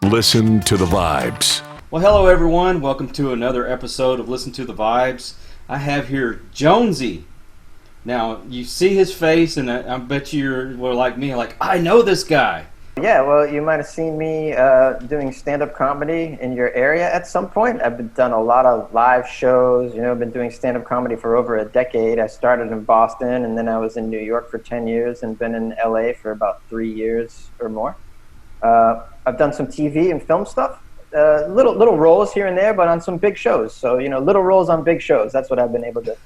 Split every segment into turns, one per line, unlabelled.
Listen to the Vibes.
Well, hello everyone. Welcome to another episode of Listen to the Vibes. I have here Jonesy. Now, you see his face, and I bet you're like me, like, I know this guy.
Yeah, well, you might have seen me doing stand-up comedy in your area at some point. I've done a lot of live shows. I've been doing stand-up comedy for over a decade. I started in Boston, and then I was in New York for 10 years and been in LA for about 3 years or more. I've done some TV and film stuff, little roles here and there, but on some big shows. So, little roles on big shows. That's what I've been able to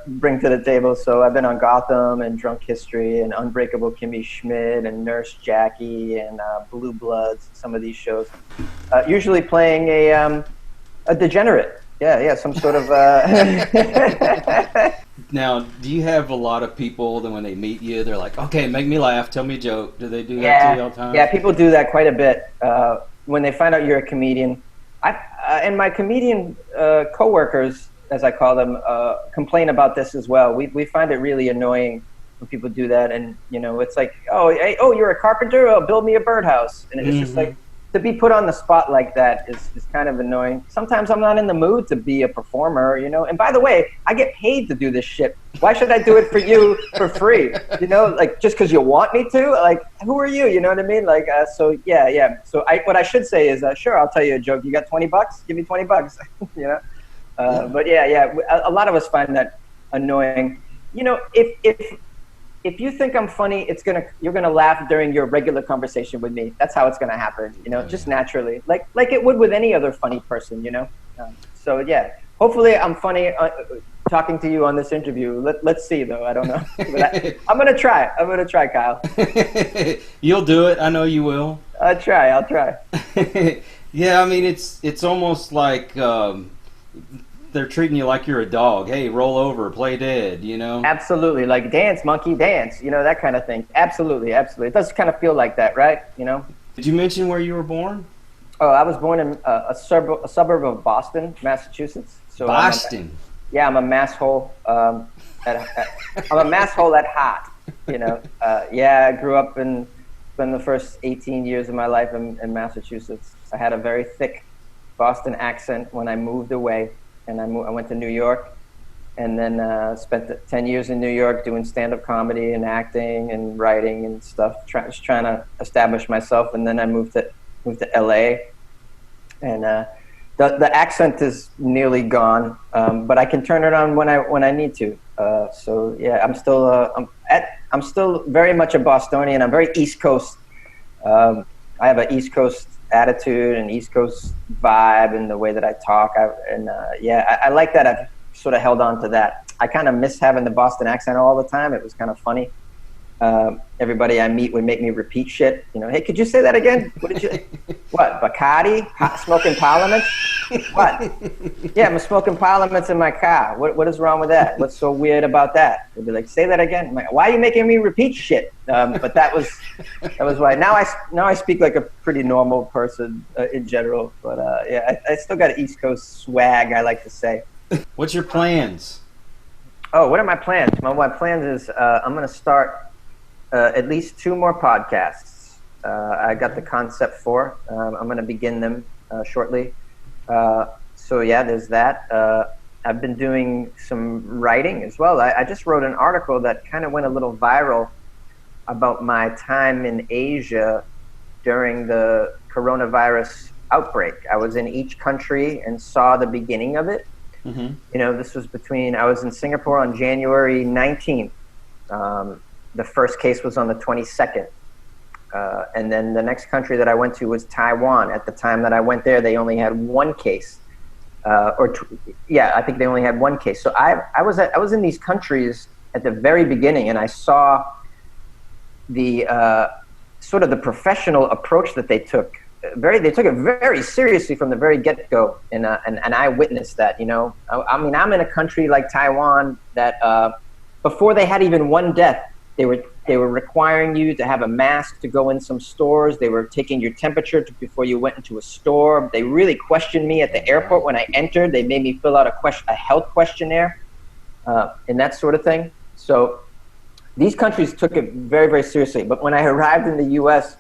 bring to the table. So I've been on Gotham and Drunk History and Unbreakable, Kimmy, Schmidt and Nurse Jackie and Blue Bloods, some of these shows. Usually playing a degenerate. Yeah, some sort of...
Now, do you have a lot of people that when they meet you, they're like, okay, make me laugh, tell me a joke? Do they do that to you all the time?
Yeah, people do that quite a bit. When they find out you're a comedian. And my comedian coworkers, as I call them, complain about this as well. We find it really annoying when people do that. And, it's like, oh, you're a carpenter? Oh, build me a birdhouse. And it's just like, to be put on the spot like that is kind of annoying. Sometimes I'm not in the mood to be a performer, And by the way, I get paid to do this shit. Why should I do it for you for free? Like just because you want me to? Like, who are you? You know what I mean? Like, so yeah. So what I should say is, sure, I'll tell you a joke. You got $20? Give me $20. But yeah, a lot of us find that annoying. If you think I'm funny, you're gonna laugh during your regular conversation with me. That's how it's gonna happen, just naturally, like it would with any other funny person, So yeah, hopefully I'm funny talking to you on this interview. Let's see though. I don't know. But I'm gonna try. Kyle.
You'll do it. I know you will.
I'll try.
Yeah, I mean it's almost like they're treating you like you're a dog. Hey, roll over, play dead,
Absolutely, like dance, monkey, dance, that kind of thing. Absolutely. It does kind of feel like that, right?
Did you mention where you were born?
Oh, I was born in a suburb of Boston, Massachusetts. So
Boston.
I'm a masshole. I'm a masshole at heart. I grew up spent the first 18 years of my life in Massachusetts. I had a very thick Boston accent when I moved away. And I went to New York, and then spent 10 years in New York doing stand-up comedy and acting and writing and stuff, just trying to establish myself. And then I moved to LA, and the accent is nearly gone, but I can turn it on when I need to. So yeah, I'm still very much a Bostonian. I'm very East Coast. I have an East Coast attitude and East Coast vibe in the way that I talk. I like that. I've sort of held on to that. I kind of miss having the Boston accent all the time. It was kind of funny. Everybody I meet would make me repeat shit. Hey, could you say that again? What did you? What? Bacardi? Smoking parliaments? What? Yeah, I'm smoking parliaments in my car. What is wrong with that? What's so weird about that? They'd be like, say that again. I'm like, why are you making me repeat shit? But that was why. Now I speak like a pretty normal person in general. But I still got an East Coast swag, I like to say.
What's your plans?
Oh, what are my plans? Well, my plans is I'm going to start at least 2 more podcasts. I got the concept for. I'm going to begin them shortly. So yeah, there's that. I've been doing some writing as well. I just wrote an article that kind of went a little viral about my time in Asia during the coronavirus outbreak. I was in each country and saw the beginning of it. Mm-hmm. This was I was in Singapore on January 19th. The first case was on the 22nd. And then the next country that I went to was Taiwan. At the time that I went there, they only had 1 case. I think they only had 1 case. So I was in these countries at the very beginning, and I saw the sort of the professional approach that they took. They took it very seriously from the very get-go, and I witnessed that. I mean, I'm in a country like Taiwan that before they had even 1 death, they were requiring you to have a mask to go in some stores. They were taking your temperature before you went into a store. They really questioned me at the airport when I entered. They made me fill out a health questionnaire and that sort of thing. So these countries took it very, very seriously. But when I arrived in the U.S.,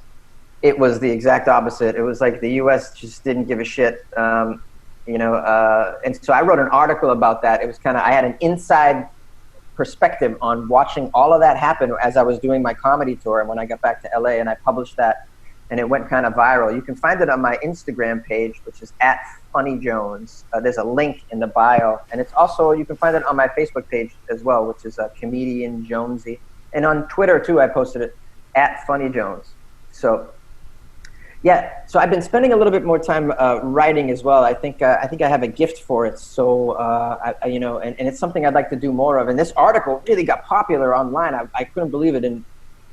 it was the exact opposite. It was like the U.S. just didn't give a shit, and so I wrote an article about that. It was I had an inside perspective on watching all of that happen as I was doing my comedy tour, and when I got back to LA, and I published that, and it went kind of viral. You can find it on my Instagram page, which is @funnyjones. There's a link in the bio, and it's also, you can find it on my Facebook page as well, which is Comedian Jonesy, and on Twitter too. I posted it @funnyjones. So yeah, so I've been spending a little bit more time writing as well. I think I have a gift for it. So and it's something I'd like to do more of. And this article really got popular online. I couldn't believe it, and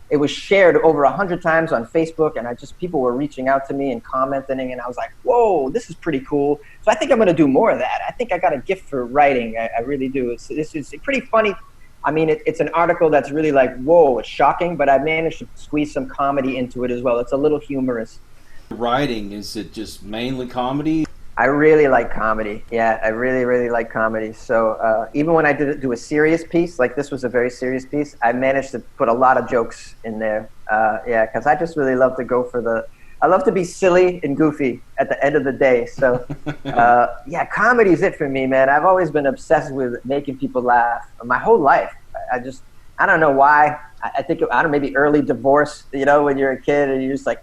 it was shared over 100 times on Facebook. And people were reaching out to me and commenting, and I was like, whoa, this is pretty cool. So I think I'm going to do more of that. I think I got a gift for writing. I really do. It's pretty funny. I mean, it's an article that's really like, whoa, it's shocking, but I managed to squeeze some comedy into it as well. It's a little humorous.
Writing, is it just mainly comedy?
I really like comedy. Yeah, I really, really like comedy. So even when I do a serious piece, like this was a very serious piece, I managed to put a lot of jokes in there. Because I just really love to go for I love to be silly and goofy at the end of the day. So comedy is it for me, man. I've always been obsessed with making people laugh my whole life. I don't know why. I think, maybe early divorce, when you're a kid and you're just like,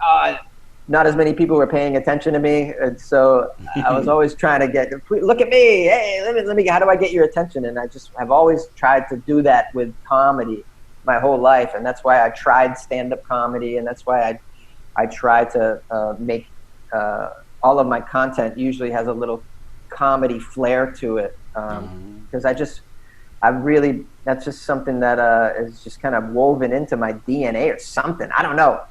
not as many people were paying attention to me, and so I was always trying to look at me, hey, let me, how do I get your attention? And I've always tried to do that with comedy my whole life, and that's why I tried stand-up comedy, and that's why I try to make all of my content usually has a little comedy flair to it, because that's just something that is just kind of woven into my DNA or something. I don't know.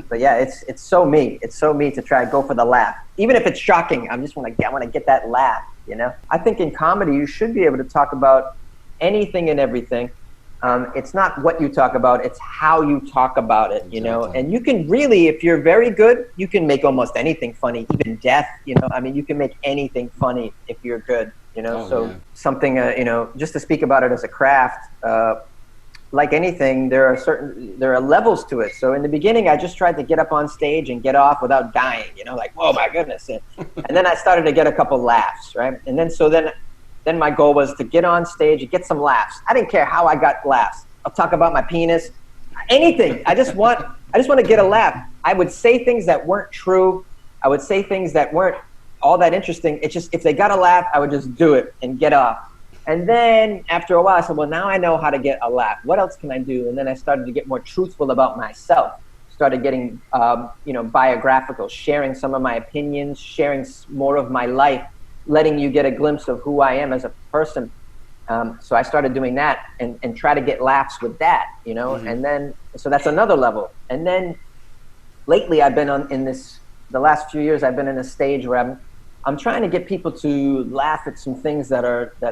But yeah, it's so me. It's so me to try to go for the laugh, even if it's shocking. I want to get that laugh. I think in comedy you should be able to talk about anything and everything. It's not what you talk about; it's how you talk about it.
Exactly.
And you can really, if you're very good, you can make almost anything funny, even death. You can make anything funny if you're good. Something, just to speak about it as a craft, like anything, there are levels to it. So in the beginning, I just tried to get up on stage and get off without dying, like, whoa, my goodness. And then I started to get a couple laughs, right? And then my goal was to get on stage and get some laughs. I didn't care how I got laughs. I'll talk about my penis, anything. I just want to get a laugh. I would say things that weren't true. I would say things that weren't all that interesting. It's just, if they got a laugh, I would just do it and get off. And then after a while, I said, well, now I know how to get a laugh. What else can I do? And then I started to get more truthful about myself. Started getting, biographical, sharing some of my opinions, sharing more of my life, letting you get a glimpse of who I am as a person. So I started doing that and try to get laughs with that,
Mm-hmm.
And then, so that's another level. And then lately I've been the last few years, I've been in a stage where I'm trying to get people to laugh at some things that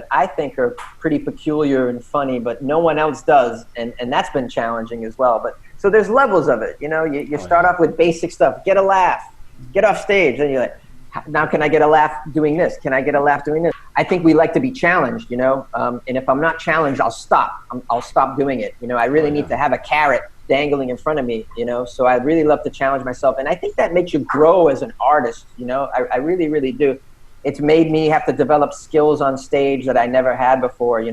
I think are pretty peculiar and funny, but no one else does, and that's been challenging as well. But so there's levels of it, you start off with basic stuff, get a laugh, get off stage, then you're like, now can I get a laugh doing this? Can I get a laugh doing this? I think we like to be challenged, and if I'm not challenged, I'll stop. I'll stop doing it. I really need to have a carrot dangling in front of me, so I really love to challenge myself, and I think that makes you grow as an artist. I really, really do. It's made me have to develop skills on stage that I never had before.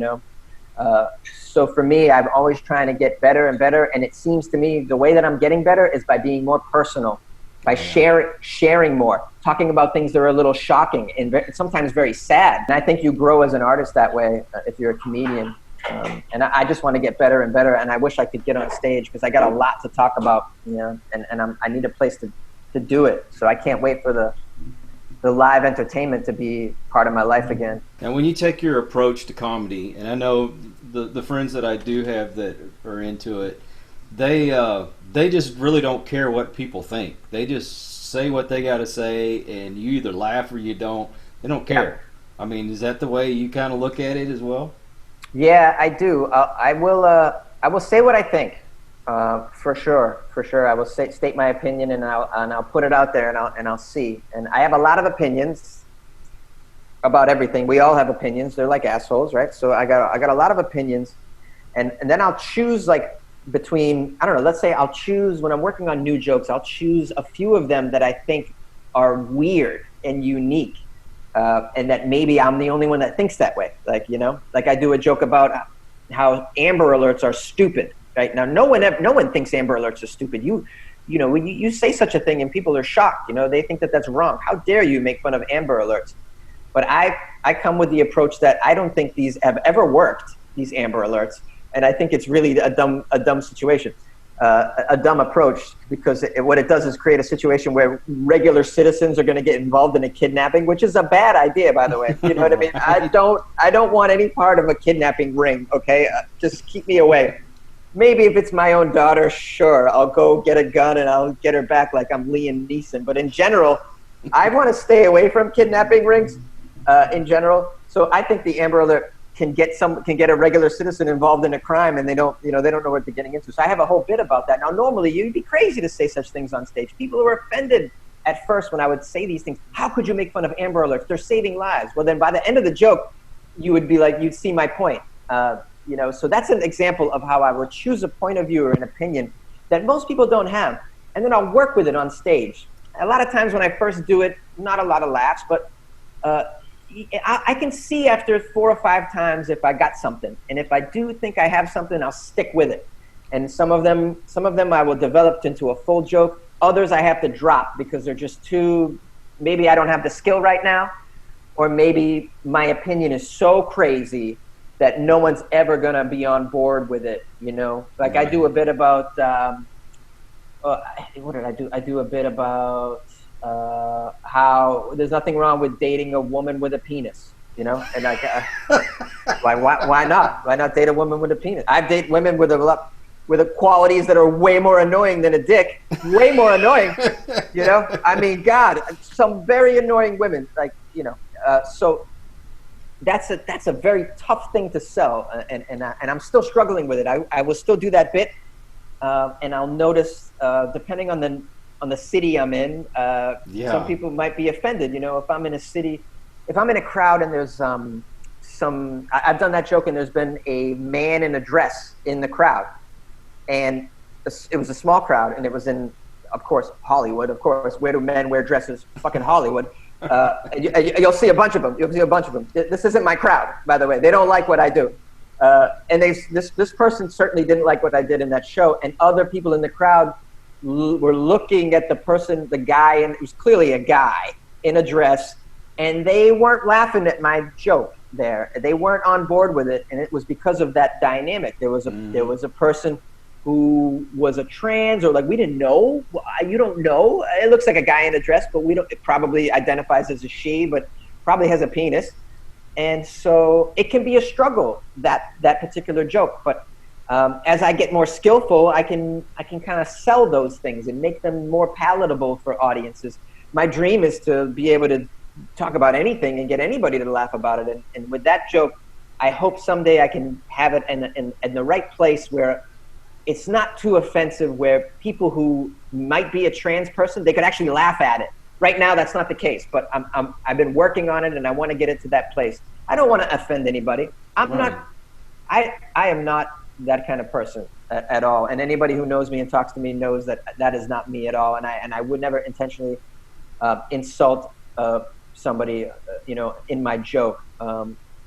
So for me, I'm always trying to get better and better, and it seems to me the way that I'm getting better is by being more personal, by sharing more, talking about things that are a little shocking and sometimes very sad. And I think you grow as an artist that way if you're a comedian. And I just want to get better and better, and I wish I could get on stage because I got a lot to talk about, and I need a place to do it. So I can't wait for the live entertainment to be part of my life again.
Now, when you take your approach to comedy, and I know the friends that I do have that are into it, they just really don't care what people think. They just say what they got to say, and you either laugh or you don't. They don't care. I mean, is that the way you kind of look at it as well?
Yeah, I do. I will say what I think, for sure. I will state my opinion, and I'll put it out there, and I'll see. And I have a lot of opinions about everything. We all have opinions. They're like assholes, right? So I got a lot of opinions, and then I'll choose like between, I don't know, let's say I'll choose, when I'm working on new jokes, I'll choose a few of them that I think are weird and unique, and that maybe I'm the only one that thinks that way. Like, like I do a joke about how Amber Alerts are stupid, right? Now, no one thinks Amber Alerts are stupid. When you say such a thing and people are shocked, they think that that's wrong. How dare you make fun of Amber Alerts? But I come with the approach that I don't think these have ever worked, these Amber Alerts, and I think it's really a dumb situation, a dumb approach, because what it does is create a situation where regular citizens are going to get involved in a kidnapping, which is a bad idea, by the way. You know what I mean? I don't want any part of a kidnapping ring. Okay, just keep me away. Maybe if it's my own daughter, sure, I'll go get a gun and I'll get her back like I'm Liam Neeson. But in general, I want to stay away from kidnapping rings. In general, so I think the Amber Alert can get a regular citizen involved in a crime, and they don't know what they're getting into. So I have a whole bit about that. Now, normally you'd be crazy to say such things on stage. People were offended at first when I would say these things. How could you make fun of Amber Alerts? They're saving lives. Well, then by the end of the joke, you would be like, you'd see my point. So that's an example of how I would choose a point of view or an opinion that most people don't have, and then I'll work with it on stage. A lot of times when I first do it, not a lot of laughs, but I can see after 4 or 5 times if I got something, and if I do think I have something, I'll stick with it. And some of them I will develop into a full joke. Others I have to drop because they're just too. Maybe I don't have the skill right now, or maybe my opinion is so crazy that no one's ever gonna be on board with it. Like I do a bit about. What did I do? I do a bit about. How there's nothing wrong with dating a woman with a penis, and like, why not? Why not date a woman with a penis? I date women with the qualities that are way more annoying than a dick, way more annoying. I mean, God, some very annoying women, like so that's a very tough thing to sell, and I'm still struggling with it. I will still do that bit, and I'll notice depending on the city I'm in, some people might be offended. If I'm in a city, if I'm in a crowd and there's I've done that joke and there's been a man in a dress in the crowd, and it was a small crowd, and it was in, of course, Hollywood. Of course, where do men wear dresses? Fucking Hollywood. You'll see a bunch of them. This isn't my crowd, by the way. They don't like what I do. And this person certainly didn't like what I did in that show, and other people in the crowd were looking at the guy, and it was clearly a guy in a dress, and they weren't laughing at my joke there. They weren't on board with it, and it was because of that dynamic. There was a person who was a trans, or like, we didn't know. You don't know. It looks like a guy in a dress, but it probably identifies as a she, but probably has a penis. And so it can be a struggle, that particular joke. But as I get more skillful, I can kind of sell those things and make them more palatable for audiences. My dream is to be able to talk about anything and get anybody to laugh about it. And with that joke, I hope someday I can have it in the right place where it's not too offensive, where people who might be a trans person, they could actually laugh at it. Right now, that's not the case, but I've been working on it, and I want to get it to that place. I don't want to offend anybody. I am not that kind of person at all. And anybody who knows me and talks to me knows that is not me at all. And I would never intentionally insult somebody, in my joke.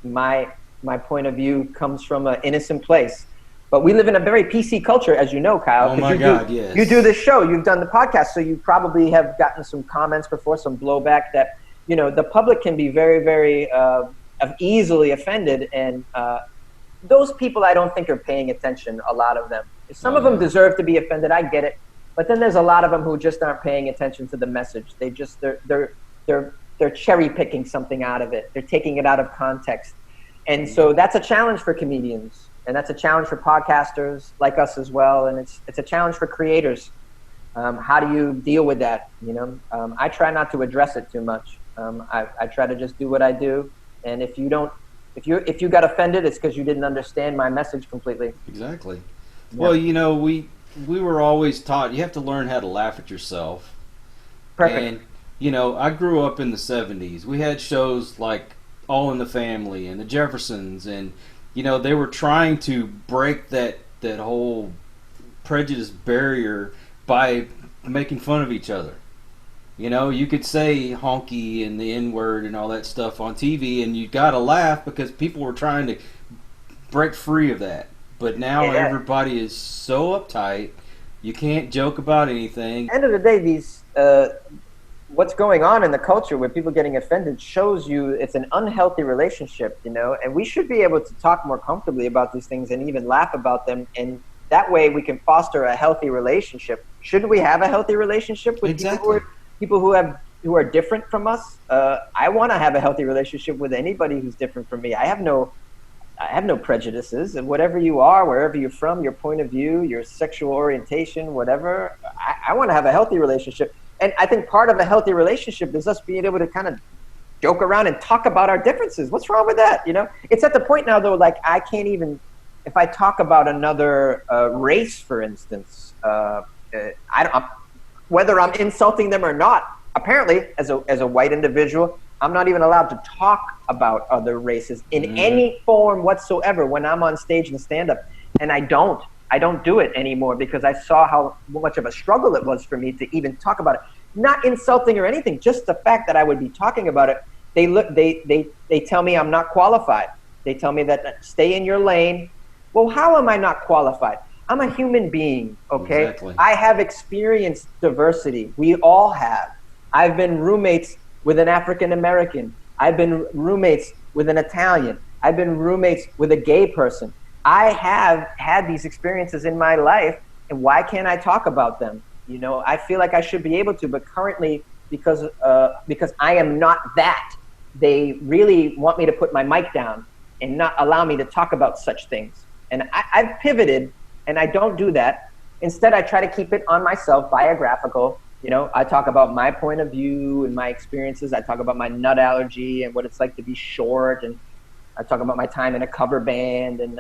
My point of view comes from an innocent place. But we live in a very PC culture, as you know, Kyle.
Oh my God, yes.
You do this show, you've done the podcast, so you probably have gotten some comments before, some blowback that, the public can be very, very easily offended. And those people, I don't think, are paying attention, a lot of them. Some of them deserve to be offended, I get it. But then there's a lot of them who just aren't paying attention to the message. They're cherry picking something out of it. They're taking it out of context. And so that's a challenge for comedians. And that's a challenge for podcasters like us as well. And it's a challenge for creators. How do you deal with that? I try not to address it too much. I try to just do what I do. And if you got offended, it's because you didn't understand my message completely.
Exactly.
Yeah.
Well, we were always taught you have to learn how to laugh at yourself.
Perfect.
And, I grew up in the 70s. We had shows like All in the Family and the Jeffersons, and they were trying to break that whole prejudice barrier by making fun of each other. You know, you could say honky and the N-word and all that stuff on TV, and you got to laugh because people were trying to break free of that. But now everybody is so uptight, you can't joke about anything.
End of the day, these what's going on in the culture where people getting offended shows you it's an unhealthy relationship, you know, and we should be able to talk more comfortably about these things and even laugh about them, and that way we can foster a healthy relationship. Shouldn't we have a healthy relationship with people who are different from us? I want to have a healthy relationship with anybody who's different from me. I have no prejudices, and whatever you are, wherever you're from, your point of view, your sexual orientation, whatever, I want to have a healthy relationship. And I think part of a healthy relationship is us being able to kind of joke around and talk about our differences. What's wrong with that? You know, it's at the point now though, like I can't even, if I talk about another race, for instance, whether I'm insulting them or not, apparently as a white individual, I'm not even allowed to talk about other races in any form whatsoever when I'm on stage and stand up. And I don't do it anymore because I saw how much of a struggle it was for me to even talk about it. Not insulting or anything, just the fact that I would be talking about it. They tell me I'm not qualified. They tell me that stay in your lane. Well, how am I not qualified? I'm a human being, okay?
Exactly.
I have experienced diversity. We all have. I've been roommates with an African American. I've been roommates with an Italian. I've been roommates with a gay person. I have had these experiences in my life, and why can't I talk about them? You know, I feel like I should be able to, but currently, because I am not that, they really want me to put my mic down and not allow me to talk about such things. And I've pivoted, and I don't do that. Instead, I try to keep it on myself, biographical. You know, I talk about my point of view and my experiences. I talk about my nut allergy and what it's like to be short, and I talk about my time in a cover band and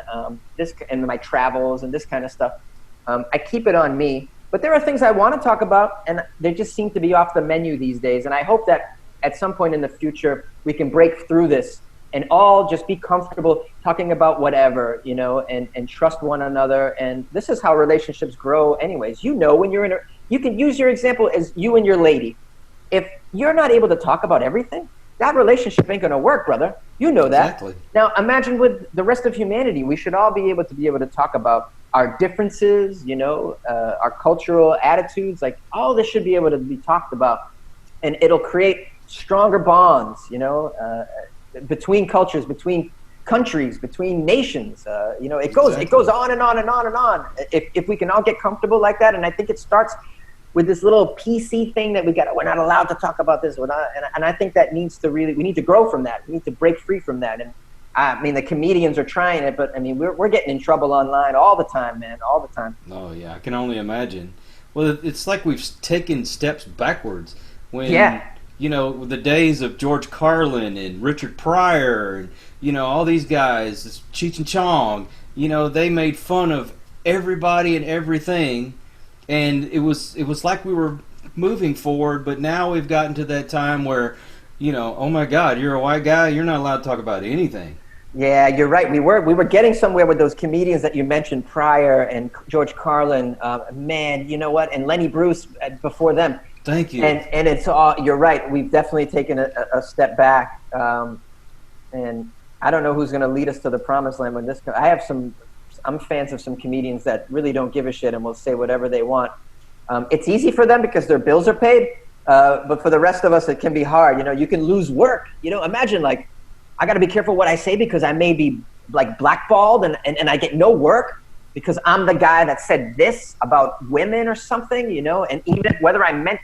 and my travels and this kind of stuff. I keep it on me, but there are things I want to talk about, and they just seem to be off the menu these days. And I hope that at some point in the future we can break through this and all just be comfortable talking about whatever, you know, and trust one another. And this is how relationships grow, anyways. You know, when you're you can use your example as you and your lady. If you're not able to talk about everything, that relationship ain't gonna work, brother. You know that.
Exactly.
Now imagine with the rest of humanity, we should all be able to talk about our differences, you know, our cultural attitudes, like all this should be able to be talked about, and it'll create stronger bonds, you know, between cultures, between countries, between nations. You know, it goes on and on and on and on. If we can all get comfortable like that, and I think it starts with this little PC thing that we're not allowed to talk about this. And I think that we need to grow from that. We need to break free from that. And I mean, the comedians are trying it, but I mean, we're getting in trouble online all the time, man, all the time.
Oh yeah, I can only imagine. Well, it's like we've taken steps backwards when, you know, the days of George Carlin and Richard Pryor and, you know, all these guys, Cheech and Chong, you know, they made fun of everybody and everything. And it was like we were moving forward, but now we've gotten to that time where, you know, oh my God, you're a white guy, you're not allowed to talk about anything.
Yeah, you're right. We were getting somewhere with those comedians that you mentioned, Pryor and George Carlin. Man, you know what? And Lenny Bruce before them.
Thank you.
And it's all. You're right. We've definitely taken a step back. And I don't know who's going to lead us to the promised land when this. I'm fans of some comedians that really don't give a shit and will say whatever they want. It's easy for them because their bills are paid, but for the rest of us, it can be hard. You know, you can lose work. You know, imagine like, I got to be careful what I say because I may be like blackballed and I get no work because I'm the guy that said this about women or something. You know, and even whether I meant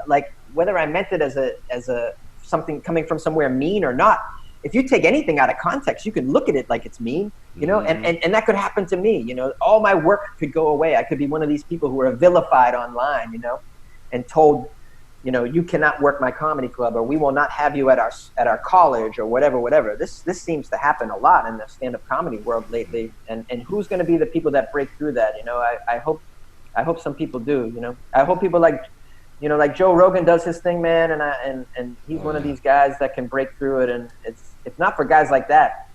it as a something coming from somewhere mean or not. If you take anything out of context, you can look at it like it's mean, you know, and that could happen to me, you know. All my work could go away. I could be one of these people who are vilified online, you know, and told, you know, you cannot work my comedy club, or we will not have you at our college, or whatever. This seems to happen a lot in the stand-up comedy world lately, and who's going to be the people that break through that? You know, I hope some people do. You know, I hope people like. You know, like Joe Rogan does his thing, man, and he's one of these guys that can break through it. And if not for guys like that,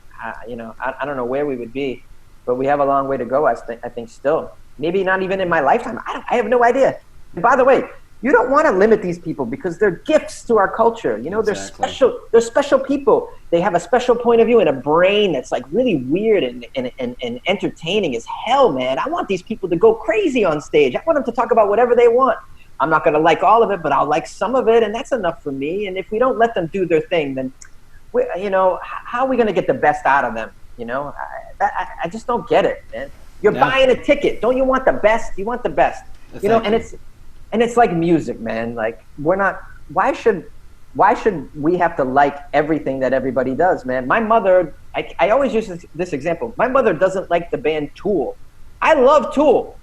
you know, I don't know where we would be, but we have a long way to go. I think still. maybe not even in my lifetime. I have no idea. And by the way, you don't want to limit these people because they're gifts to our culture. You know,
Exactly.
they're special people. They have a special point of view and a brain that's like really weird and entertaining as hell, man. I want these people to go crazy on stage. I want them to talk about whatever they want. I'm not going to like all of it, but I'll like some of it, and that's enough for me. And if we don't let them do their thing, then, how are we going to get the best out of them? You know, I just don't get it, man. You're buying a ticket. Don't you want the best? You want the best. You know, and it's like music, man. Like, we're not, why should we have to like everything that everybody does, man? My mother, I always use this example. My mother doesn't like the band Tool. I love Tool.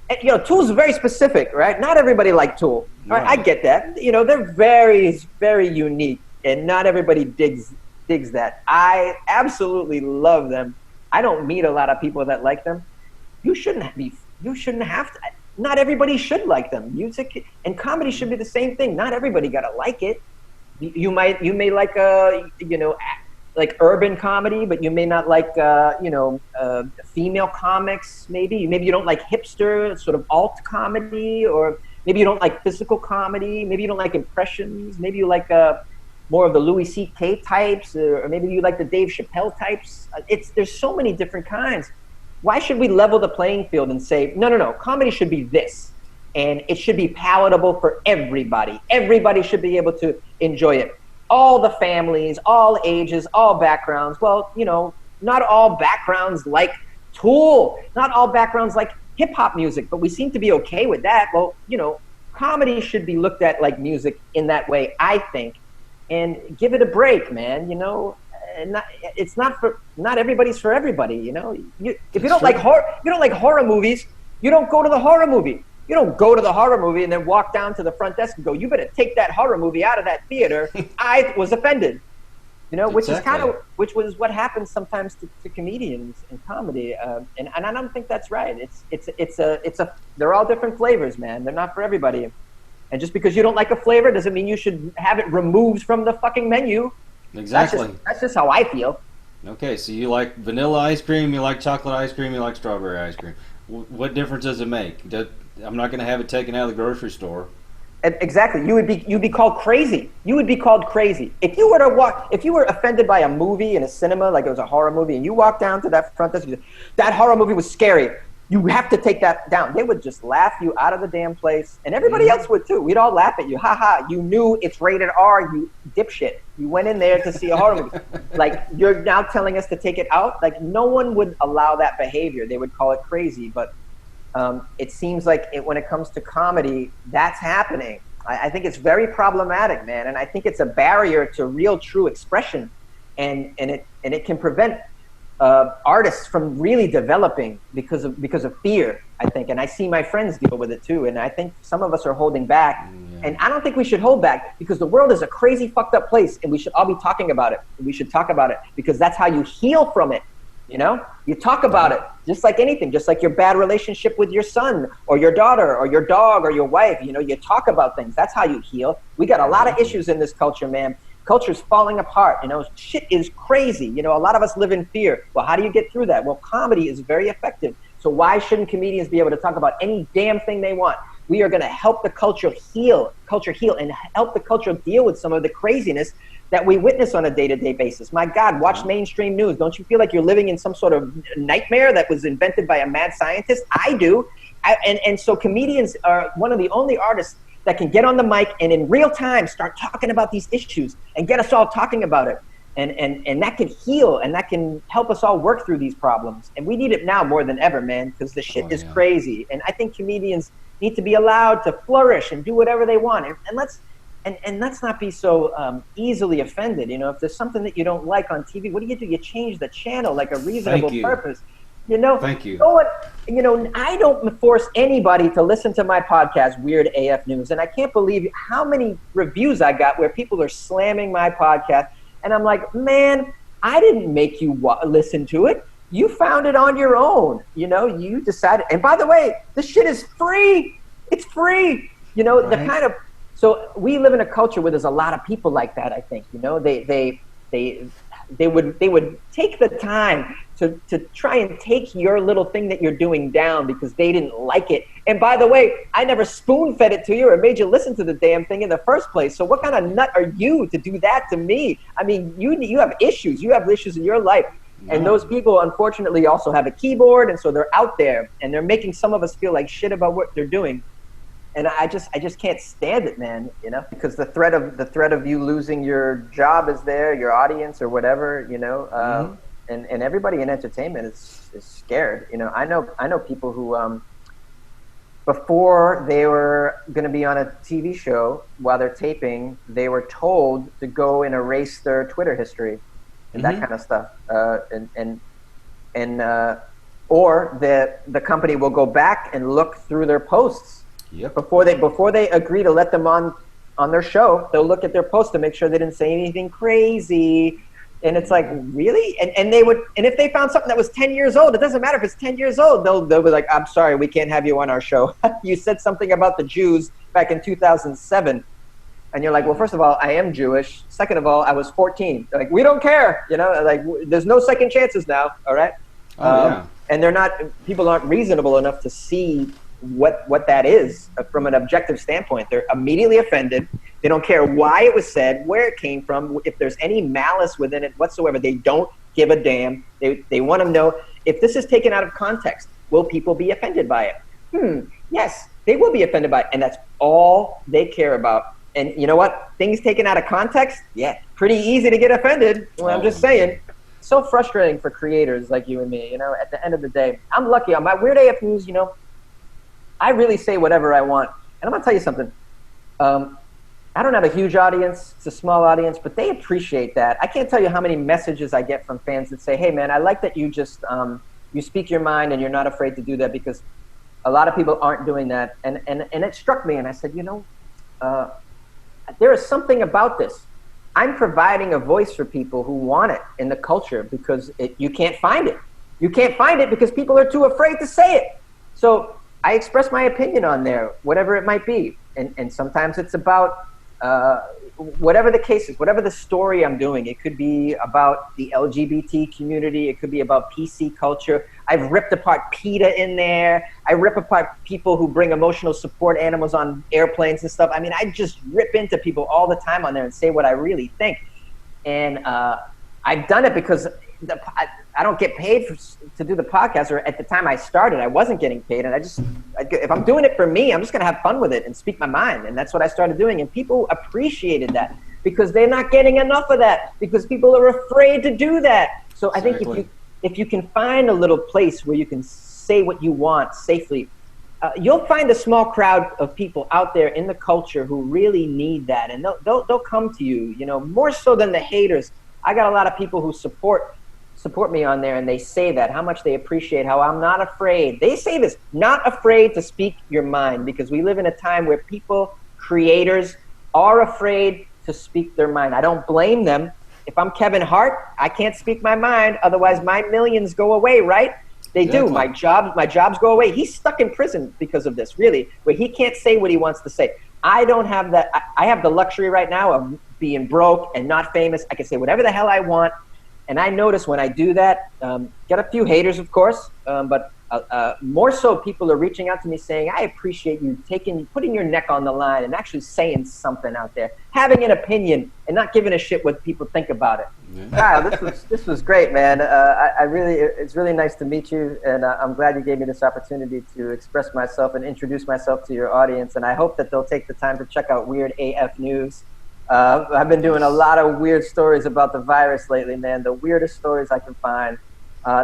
And, you know, Tool's very specific, right? Not everybody likes Tool.
No.
Right? I get that. You know, they're very, very unique, and not everybody digs that. I absolutely love them. I don't meet a lot of people that like them. You shouldn't have to. Not everybody should like them. Music and comedy should be the same thing. Not everybody gotta like it. You may like like urban comedy, but you may not like female comics. Maybe you don't like hipster sort of alt comedy, or maybe you don't like physical comedy. Maybe you don't like impressions. Maybe you like more of the Louis C.K. types, or maybe you like the Dave Chappelle types. There's so many different kinds. Why should we level the playing field and say, no, comedy should be this, and it should be palatable for everybody. Everybody should be able to enjoy it. All the families, all ages, all backgrounds. Well, you know, not all backgrounds like Tool, not all backgrounds like hip hop music, but we seem to be okay with that. Well, you know, comedy should be looked at like music in that way, I think, and give it a break, man. You know, not everybody's for everybody. You know, if you don't like horror movies, you don't go to the horror movie. You don't go to the horror movie and then walk down to the front desk and go, "You better take that horror movie out of that theater." I was offended. You know, which was what happens sometimes to comedians in comedy, and I don't think that's right. They're all different flavors, man. They're not for everybody, and just because you don't like a flavor doesn't mean you should have it removed from the fucking menu.
Exactly.
That's just how I feel.
Okay, so you like vanilla ice cream, you like chocolate ice cream, you like strawberry ice cream. What difference does it make? I'm not going to have it taken out of the grocery store.
Exactly. You'd be called crazy. You would be called crazy. If you were offended by a movie in a cinema, like it was a horror movie, and you walk down to that front desk, that horror movie was scary. You have to take that down. They would just laugh you out of the damn place, and everybody else would too. We'd all laugh at you. Ha ha! You knew it's rated R. You dipshit. You went in there to see a horror movie. Like, you're now telling us to take it out. Like, no one would allow that behavior. They would call it crazy. But it seems like when it comes to comedy, that's happening. I think it's very problematic, man, and I think it's a barrier to real, true expression, and it can prevent artists from really developing because of fear, I think. And I see my friends deal with it too, and I think some of us are holding back. And I don't think we should hold back, because the world is a crazy fucked up place, and we should all be talking about it. We should talk about it, because that's how you heal from it. You know, you talk about it, just like anything, just like your bad relationship with your son or your daughter or your dog or your wife. You know, you talk about things. That's how you heal. We got a lot of issues in this culture, man. Culture's falling apart. You know, shit is crazy. You know, a lot of us live in fear. Well, how do you get through that? Well, comedy is very effective. So why shouldn't comedians be able to talk about any damn thing they want? We are going to help the culture heal, and help the culture deal with some of the craziness that we witness on a day-to-day basis. My God, watch mainstream news. Don't you feel like you're living in some sort of nightmare that was invented by a mad scientist? I do. And so comedians are one of the only artists that can get on the mic and in real time start talking about these issues and get us all talking about it. And that can heal, and that can help us all work through these problems. And we need it now more than ever, man, because the shit is crazy. And I think comedians need to be allowed to flourish and do whatever they want. And let's not be so easily offended. You know, if there's something that you don't like on TV, what do? You change the channel, like a reasonable purpose. You know,
Thank you.
I don't force anybody to listen to my podcast, Weird AF News. And I can't believe how many reviews I got where people are slamming my podcast. And I'm like, man, I didn't make you listen to it. You found it on your own. You know, you decided. And by the way, this shit is free. It's free. You know, So we live in a culture where there's a lot of people like that, I think. You know, they they would take the time to try and take your little thing that you're doing down because they didn't like it. And by the way, I never spoon-fed it to you or made you listen to the damn thing in the first place. So what kind of nut are you to do that to me? I mean, you have issues. You have issues in your life. And those people, unfortunately, also have a keyboard, and so they're out there, and they're making some of us feel like shit about what they're doing. And I just can't stand it, man. You know, because the threat of you losing your job is there, your audience or whatever. You know, and everybody in entertainment is scared. You know, I know people who before they were going to be on a TV show while they're taping, they were told to go and erase their Twitter history. And that kind of stuff, or the company will go back and look through their posts before they agree to let them on their show. They'll look at their posts to make sure they didn't say anything crazy, and it's like, really? And they would, and if they found something that was 10 years old, it doesn't matter if it's 10 years old. They'll be like, I'm sorry, we can't have you on our show. You said something about the Jews back in 2007. And you're like, well, first of all, I am Jewish. Second of all, I was 14. They're like, we don't care. You know, like, there's no second chances now. All right. And people aren't reasonable enough to see what that is from an objective standpoint. They're immediately offended. They don't care why it was said, where it came from, if there's any malice within it whatsoever. They don't give a damn. They want to know, if this is taken out of context, will people be offended by it? Yes, they will be offended by it. And that's all they care about. And you know what? Things taken out of context, pretty easy to get offended. Well, I'm just saying, so frustrating for creators like you and me. You know, at the end of the day, I'm lucky. On my Weird AF News, you know, I really say whatever I want. And I'm gonna tell you something. I don't have a huge audience. It's a small audience, but they appreciate that. I can't tell you how many messages I get from fans that say, "Hey, man, I like that you just you speak your mind and you're not afraid to do that," because a lot of people aren't doing that. And it struck me, and I said, you know. There is something about this. I'm providing a voice for people who want it in the culture because you can't find it. You can't find it because people are too afraid to say it. So I express my opinion on there, whatever it might be. And sometimes it's about whatever the case is, whatever the story I'm doing. It could be about the LGBT community. It could be about PC culture. I've ripped apart PETA in there. I rip apart people who bring emotional support animals on airplanes and stuff. I mean, I just rip into people all the time on there and say what I really think. And I've done it because I don't get paid to do the podcast, or at the time I started, I wasn't getting paid. And if I'm doing it for me, I'm just going to have fun with it and speak my mind. And that's what I started doing. And people appreciated that because they're not getting enough of that, because people are afraid to do that. So I think if you can find a little place where you can say what you want safely, you'll find a small crowd of people out there in the culture who really need that. And they'll come to you, you know, more so than the haters. I got a lot of people who support me on there, and they say that, how much they appreciate how I'm not afraid. They say this, not afraid to speak your mind, because we live in a time where people, creators, are afraid to speak their mind. I don't blame them. If I'm Kevin Hart, I can't speak my mind, otherwise my millions go away, right? They do. My jobs go away. He's stuck in prison because of this, really, where he can't say what he wants to say. I don't have that. I have the luxury right now of being broke and not famous. I can say whatever the hell I want. And I notice when I do that, get a few haters, of course, but more so people are reaching out to me saying, I appreciate you putting your neck on the line and actually saying something out there, having an opinion and not giving a shit what people think about it. Kyle, this was great, man. It's really nice to meet you, and I'm glad you gave me this opportunity to express myself and introduce myself to your audience. And I hope that they'll take the time to check out Weird AF News. I've been doing a lot of weird stories about the virus lately, man. The weirdest stories I can find.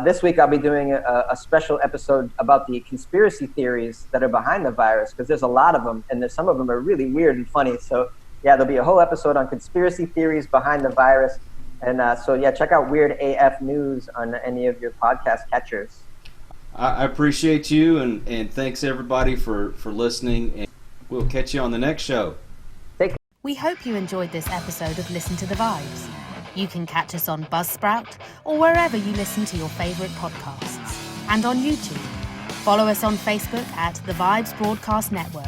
This week I'll be doing a special episode about the conspiracy theories that are behind the virus, because there's a lot of them, and some of them are really weird and funny. So yeah, there'll be a whole episode on conspiracy theories behind the virus. And so yeah, check out Weird AF News on any of your podcast catchers.
I appreciate you, and thanks everybody for listening, and we'll catch you on the next show.
We hope you enjoyed this episode of Listen to the Vibes. You can catch us on Buzzsprout or wherever you listen to your favourite podcasts, and on YouTube. Follow us on Facebook at The Vibes Broadcast Network,